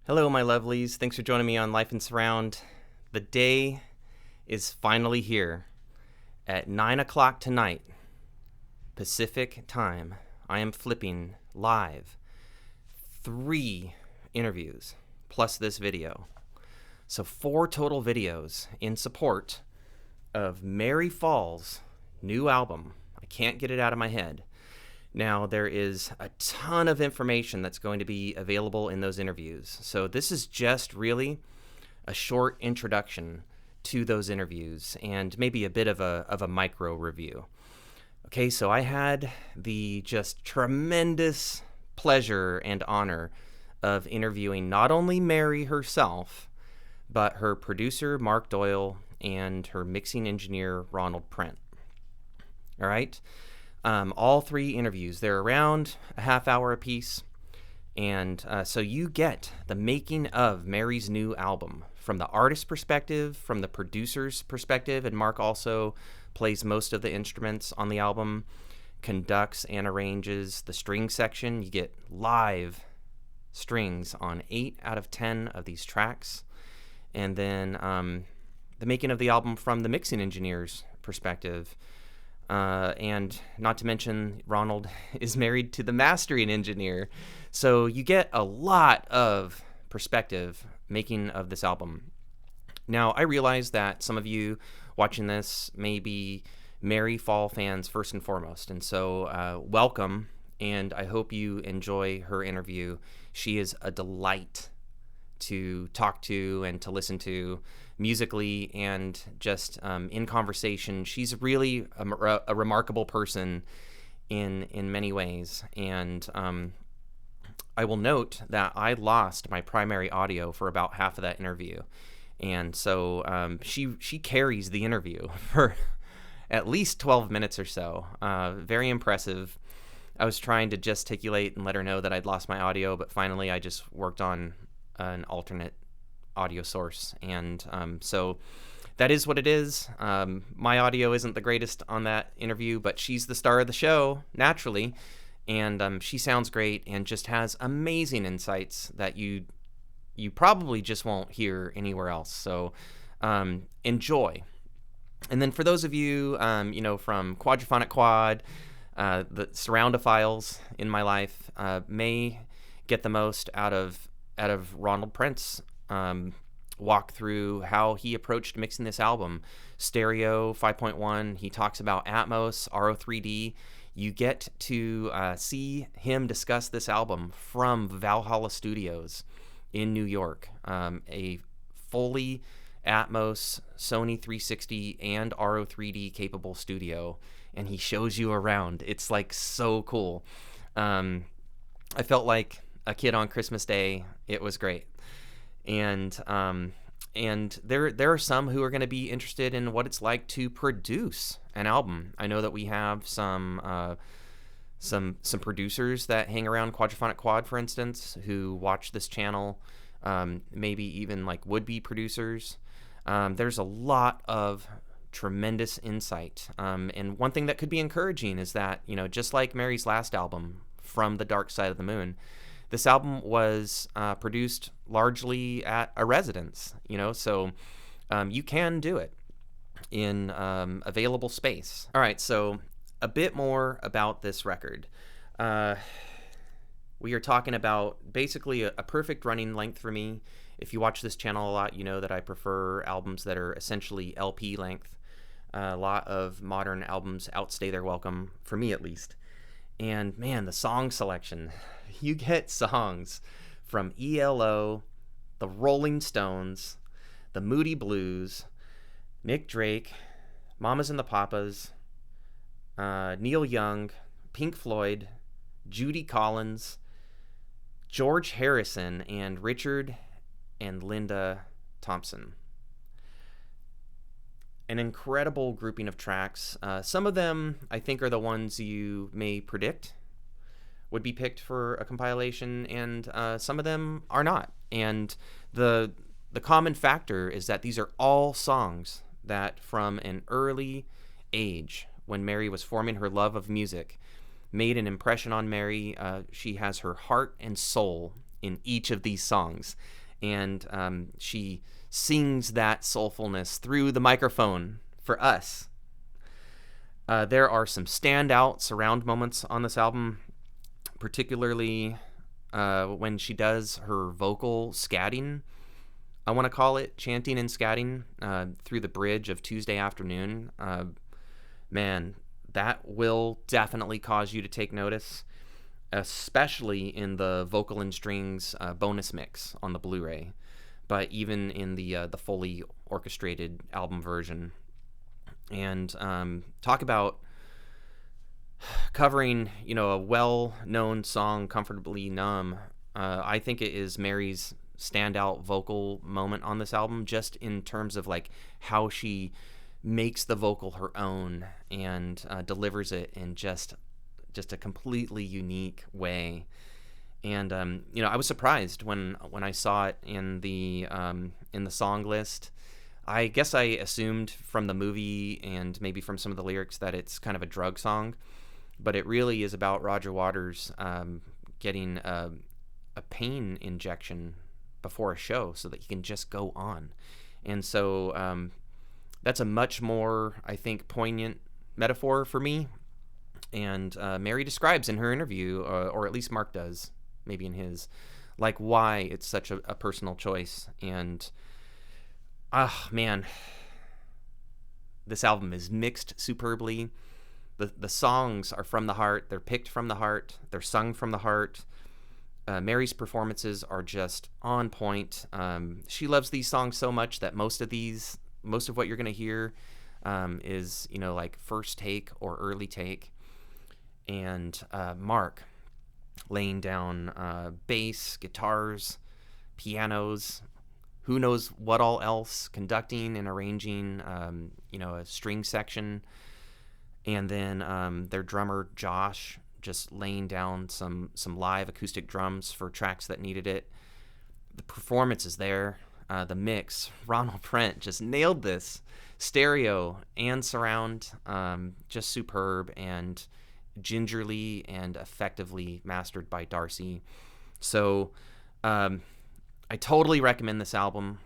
Hello, my lovelies. Thanks for joining me on Life and Surround. The day is finally here. At 9 o'clock tonight, Pacific time, I am flipping live 3 interviews plus this video. So 4 total videos in support of Mary Fahl's new album. I can't get it out of my head. Now, there is a ton of information that's going to be available in those interviews. So this is just really a short introduction to those interviews and maybe a bit of a micro review. Okay, so I had the just tremendous pleasure and honor of interviewing not only Mary herself, but her producer, Mark Doyle, and her mixing engineer, Ronald Prent. All right? All 3 interviews, they're around a half hour apiece. And so you get the making of Mary's new album from the artist's perspective, from the producer's perspective, and Mark also plays most of the instruments on the album, conducts and arranges the string section. You get live strings on 8 out of 10 of these tracks. And then the making of the album from the mixing engineer's perspective. And not to mention, Ronald is married to the mastering engineer. So you get a lot of perspective making of this album. Now, I realize that some of you watching this may be Mary Fahl fans first and foremost. And so welcome, and I hope you enjoy her interview. She is a delight to talk to and to listen to musically and just in conversation. She's really a remarkable person in many ways. And I will note that I lost my primary audio for about half of that interview. And so she carries the interview for at least 12 minutes or so. Very impressive. I was trying to gesticulate and let her know that I'd lost my audio, but finally I just worked on an alternate audio source. And so that is what it is. My audio isn't the greatest on that interview, but she's the star of the show, naturally. And she sounds great and just has amazing insights that you probably just won't hear anywhere else. So enjoy. And then for those of you, from Quadraphonic Quad, the surroundophiles in my life may get the most out of Ronald Prent's walk through how he approached mixing this album. Stereo 5.1, he talks about Atmos, RO3D. You get to see him discuss this album from Valhalla Studios in New York, a fully Atmos, Sony 360, and RO3D capable studio, and he shows you around. It's like so cool. I felt like a kid on Christmas Day. It was great. And there are some who are going to be interested in what it's like to produce an album. I know that we have some producers that hang around Quadraphonic Quad, for instance, who watch this channel, maybe even like would-be producers. There's a lot of tremendous insight. And one thing that could be encouraging is that, just like Mary's last album, From the Dark Side of the Moon, this album was produced largely at a residence, so you can do it in available space. All right, so a bit more about this record. We are talking about basically a perfect running length for me. If you watch this channel a lot, you know that I prefer albums that are essentially LP length. A lot of modern albums outstay their welcome, for me at least. And man, the song selection. You get songs from ELO, the Rolling Stones, the Moody Blues, Nick Drake, Mamas and the Papas, Neil Young, Pink Floyd, Judy Collins, George Harrison, and Richard and Linda Thompson. An incredible grouping of tracks. Some of them, I think, are the ones you may predict would be picked for a compilation, and some of them are not. And the common factor is that these are all songs that from an early age, when Mary was forming her love of music, made an impression on Mary. She has her heart and soul in each of these songs. And she sings that soulfulness through the microphone for us. There are some standout surround moments on this album, particularly when she does her vocal scatting, I want to call it, chanting and scatting through the bridge of Tuesday Afternoon. Man, that will definitely cause you to take notice, especially in the vocal and strings bonus mix on the Blu-ray, but even in the fully orchestrated album version. And talk about covering, a well-known song, Comfortably Numb. I think it is Mary's standout vocal moment on this album, just in terms of like how she makes the vocal her own and delivers it in just a completely unique way. And I was surprised when I saw it in the song list. I guess I assumed from the movie and maybe from some of the lyrics that it's kind of a drug song, but it really is about Roger Waters getting a pain injection before a show so that he can just go on. And so that's a much more, I think, poignant metaphor for me. And Mary describes in her interview, or at least Mark does, maybe in his, like why it's such a personal choice. And man, this album is mixed superbly. The songs are from the heart. They're picked from the heart. They're sung from the heart. Mary's performances are just on point. She loves these songs so much that most of what you're going to hear is, like first take or early take. And Mark laying down bass, guitars, pianos, who knows what all else, conducting and arranging, a string section. And then their drummer, Josh, just laying down some live acoustic drums for tracks that needed it. The performance is there. The mix, Ronald Prent just nailed this. Stereo and surround, just superb and gingerly and effectively mastered by Darcy. So I totally recommend this album.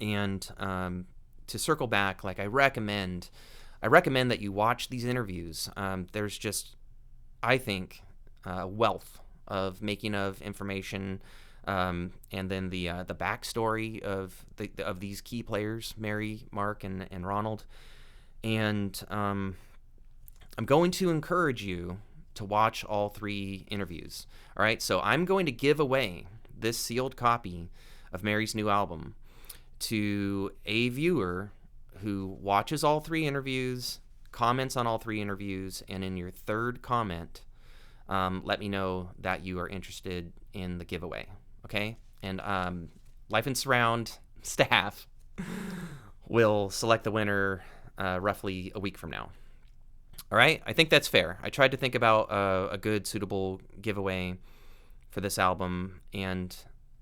And to circle back, like I recommend that you watch these interviews. There's just, I think, wealth of making of information, and then the backstory of these key players, Mary, Mark, and Ronald. And I'm going to encourage you to watch all 3 interviews. All right, so I'm going to give away this sealed copy of Mary's new album to a viewer who watches all 3 interviews, comments on all 3 interviews, and in your third comment, let me know that you are interested in the giveaway, okay? And Life in Surround staff will select the winner roughly a week from now. All right? I think that's fair. I tried to think about a good, suitable giveaway for this album, and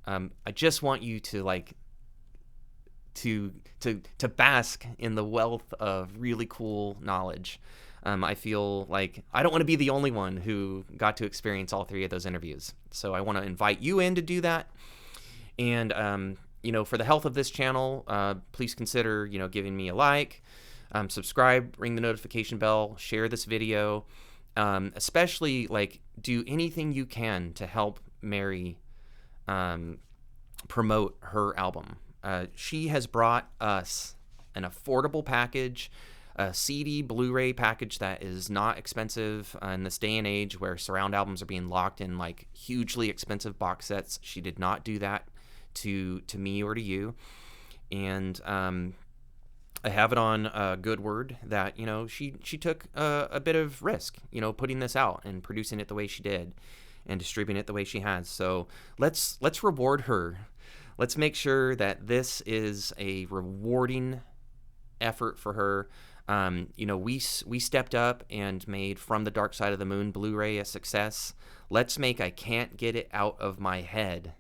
I just want you to to bask in the wealth of really cool knowledge. I feel like I don't want to be the only one who got to experience all 3 of those interviews. So I want to invite you in to do that. And, for the health of this channel, please consider, giving me a like, subscribe, ring the notification bell, share this video, especially do anything you can to help Mary promote her album. She has brought us an affordable package, a CD, Blu-ray package that is not expensive in this day and age where surround albums are being locked in hugely expensive box sets. She did not do that to me or to you. And I have it on good word that, she took a bit of risk, putting this out and producing it the way she did and distributing it the way she has. So let's reward her. Let's make sure that this is a rewarding effort for her. We stepped up and made From the Dark Side of the Moon Blu-ray a success. Let's make I Can't Get It Out of My Head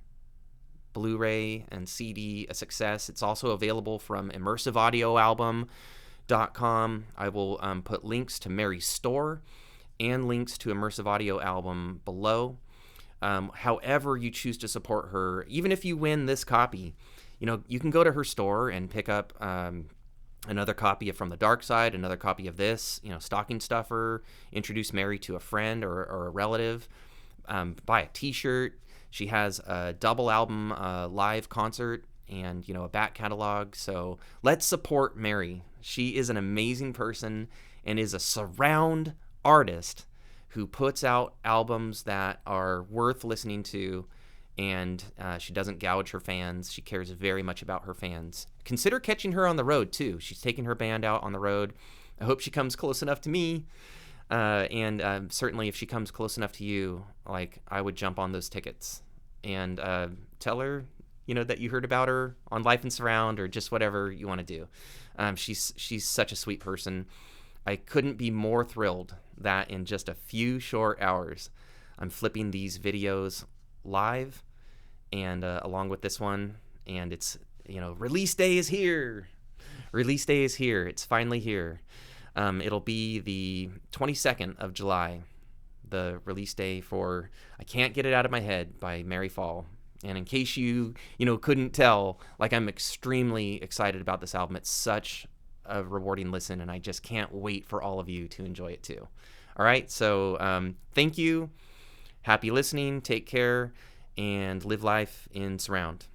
Blu-ray and CD a success. It's also available from immersiveaudioalbum.com. I will put links to Mary's store and links to Immersive Audio Album below. However you choose to support her, even if you win this copy, you can go to her store and pick up another copy of From the Dark Side, another copy of this, Stocking Stuffer, introduce Mary to a friend or a relative, buy a t-shirt. She has a double album live concert and, a back catalog. So let's support Mary. She is an amazing person and is a surround artist who puts out albums that are worth listening to, and she doesn't gouge her fans. She cares very much about her fans. Consider catching her on the road, too. She's taking her band out on the road. I hope she comes close enough to me, and certainly if she comes close enough to you, I would jump on those tickets and tell her, that you heard about her on Life and Surround or just whatever you want to do. She's such a sweet person. I couldn't be more thrilled that in just a few short hours, I'm flipping these videos live and along with this one, and it's, release day is here. Release day is here. It's finally here. It'll be the 22nd of July, the release day for I Can't Get It Out of My Head by Mary Fahl. And in case you couldn't tell, I'm extremely excited about this album. It's such a rewarding listen, and I just can't wait for all of you to enjoy it too. All right, so thank you. Happy listening. Take care, and live life in surround.